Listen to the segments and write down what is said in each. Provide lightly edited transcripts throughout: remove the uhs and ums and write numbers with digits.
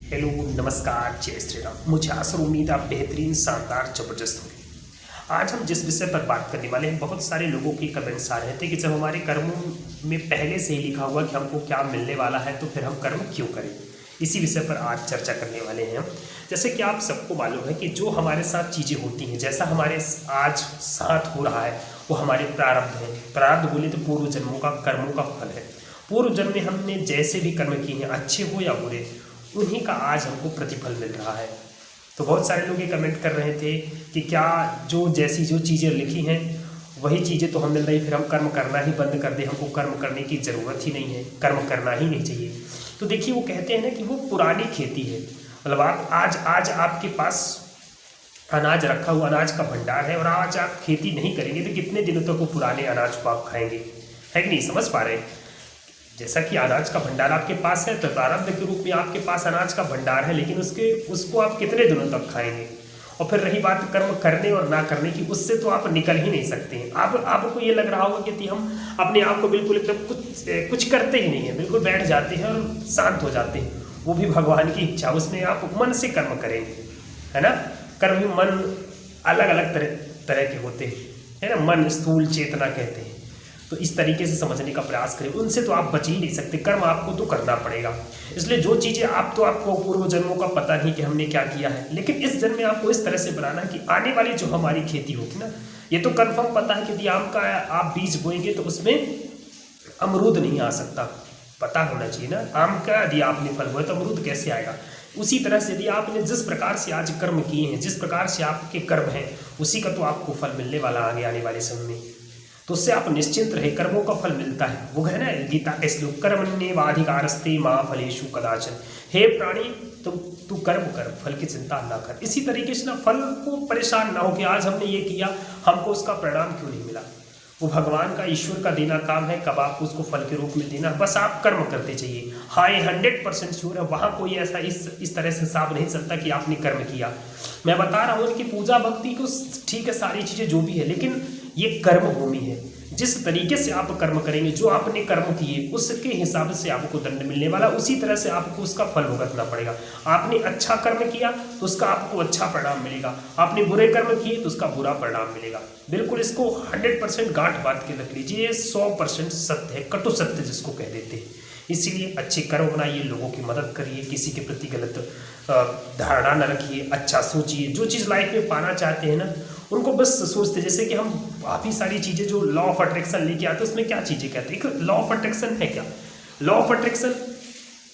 Hello, नमस्कार, जय श्री राम। मुझे आशा और उम्मीद आप बेहतरीन, शानदार, जबरदस्त होंगे। आज हम जिस विषय पर बात करने वाले हैं, बहुत सारे लोगों के कमेंट्स आ रहे थे कि जब हमारे कर्मों में पहले से ही लिखा हुआ कि हमको क्या मिलने वाला है तो फिर हम कर्म क्यों करें। इसी विषय पर आज चर्चा करने वाले हैं हम। जैसे कि आप सबको मालूम है कि जो हमारे साथ चीज़ें होती हैं, जैसा हमारे आज साथ हो रहा है वो हमारे प्रारब्ध हैं। प्रारब्ध बोले तो पूर्व जन्मों का, कर्मों का फल है। पूर्व जन्म में हमने जैसे भी कर्म किए हैं, अच्छे हो या बुरे, उन्हीं का आज हमको प्रतिफल मिल रहा है। तो बहुत सारे लोग ये कमेंट कर रहे थे कि क्या जो चीज़ें लिखी हैं वही चीज़ें तो हम मिल रही, फिर हम कर्म करना ही बंद कर दें, हमको कर्म करने की ज़रूरत ही नहीं है, कर्म करना ही नहीं चाहिए। तो देखिए, वो कहते हैं ना कि वो पुरानी खेती है। मतलब आप आज आपके पास अनाज रखा हुआ, अनाज का भंडार है, और आज आप खेती नहीं करेंगे तो कितने दिनों तक वो पुराने अनाज को आप खाएंगे? है कि नहीं? समझ पा रहे हैं? जैसा कि अनाज का भंडार आपके पास है तो प्रारब्ध के रूप में आपके पास अनाज का भंडार है, लेकिन उसको आप कितने दिनों तक खाएंगे? और फिर रही बात कर्म करने और ना करने की, उससे तो आप निकल ही नहीं सकते हैं। आपको ये लग रहा होगा कि यदि हम अपने आप को बिल्कुल एकदम कुछ करते ही नहीं है, बिल्कुल बैठ जाते हैं और शांत हो जाते हैं, वो भी भगवान की इच्छा, उसमें आप मन से कर्म करेंगे, है ना। कर्म भी मन अलग अलग तरह के होते हैं, है ना। मन स्थूल चेतना कहते हैं। तो इस तरीके से समझने का प्रयास करें, उनसे तो आप बच ही नहीं सकते, कर्म आपको तो करना पड़ेगा। इसलिए जो चीज़ें आपको पूर्व जन्मों का पता नहीं कि हमने क्या किया है, लेकिन इस जन्म में आपको इस तरह से बनाना है कि आने वाली जो हमारी खेती होगी ना, ये तो कन्फर्म पता है कि यदि आम का आप बीज बोएंगे तो उसमें अमरूद नहीं आ सकता, पता होना चाहिए ना। आम का यदि आपने फल हुआ तो अमरूद कैसे आएगा? उसी तरह से यदि आपने जिस प्रकार से आज कर्म किए हैं, जिस प्रकार से आपके कर्म हैं, उसी का तो आपको फल मिलने वाला आने वाले समय में। तो उससे आप निश्चिंत रहे, कर्मों का फल मिलता है। वो है ना गीता के श्लोक, कर्मण्येवाधिकारस्ते मा फलेषु कदाचन। हे प्राणी, तू कर्म कर, फल की चिंता ना कर। इसी तरीके से ना फल को परेशान ना हो कि आज हमने ये किया, हमको उसका परिणाम क्यों नहीं मिला। वो भगवान का, ईश्वर का देना काम है, कब आपको उसको फल के रूप में देना, बस आप कर्म करते चाहिए। हाँ, ये 100% श्योर है, वहाँ कोई ऐसा इस तरह से हिसाब नहीं चलता कि आपने कर्म किया। मैं बता रहा हूँ कि पूजा भक्ति को ठीक है, सारी चीज़ें जो भी है, लेकिन ये कर्म भूमि है। जिस तरीके से आप कर्म करेंगे, जो आपने कर्म किए उसके हिसाब से आपको दंड मिलने वाला, उसी तरह से आपको उसका फल भुगतना पड़ेगा। आपने अच्छा कर्म किया तो उसका आपको अच्छा परिणाम मिलेगा, आपने बुरे कर्म किए तो उसका बुरा परिणाम मिलेगा। बिल्कुल इसको 100% गांठ बांध के रख लीजिए, 100% सत्य है, कटु सत्य जिसको कह देते हैं। इसीलिए अच्छे कर्म बनाइए, लोगों की मदद करिए, किसी के प्रति गलत धारणा न रखिए, अच्छा सोचिए। जो चीज़ लाइफ में पाना चाहते हैं ना, उनको बस सोचते, जैसे कि हम काफ़ी सारी चीज़ें जो लॉ ऑफ अट्रैक्शन लेके आते हैं, उसमें क्या चीज़ें कहते हैं? एक लॉ ऑफ अट्रैक्शन है क्या? लॉ ऑफ अट्रैक्शन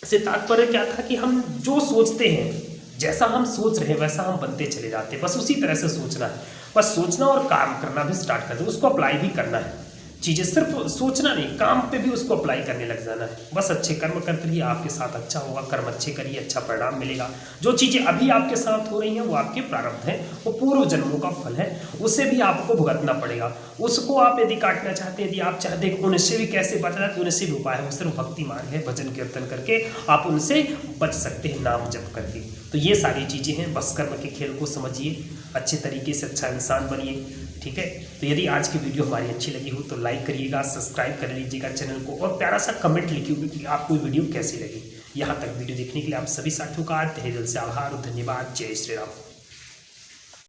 से तात्पर्य क्या था कि हम जो सोचते हैं, जैसा हम सोच रहे हैं वैसा हम बनते चले जाते हैं। बस उसी तरह से सोचना है, बस सोचना और काम करना भी स्टार्ट कर दो, उसको अप्लाई भी करना है। चीज़ें सिर्फ सोचना नहीं, काम पे भी उसको अप्लाई करने लग जाना है। बस अच्छे कर्म करते रहिए, आपके साथ अच्छा होगा। कर्म अच्छे करिए, अच्छा परिणाम मिलेगा। जो चीज़ें अभी आपके साथ हो रही हैं वो आपके प्रारब्ध हैं, वो पूर्व जन्मों का फल है, उसे भी आपको भुगतना पड़ेगा। उसको आप यदि काटना चाहते हैं, यदि आप चाहते हैं उनसे भी कैसे बचना, तो उनसे भी उपाय है। वो सिर्फ भक्ति मार्ग है, भजन कीर्तन करके आप उनसे बच सकते हैं, नाम जप करके। तो ये सारी चीज़ें हैं, बस कर्म के खेल को समझिए, अच्छे तरीके से अच्छा इंसान बनिए, ठीक है। तो यदि आज की वीडियो हमारी अच्छी लगी हो तो लाइक करिएगा, सब्सक्राइब कर लीजिएगा चैनल को, और प्यारा सा कमेंट लिखिएगा कि आपको वीडियो कैसी लगी। यहाँ तक वीडियो देखने के लिए आप सभी साथियों का तहे दिल से आभार और धन्यवाद। जय श्री राम।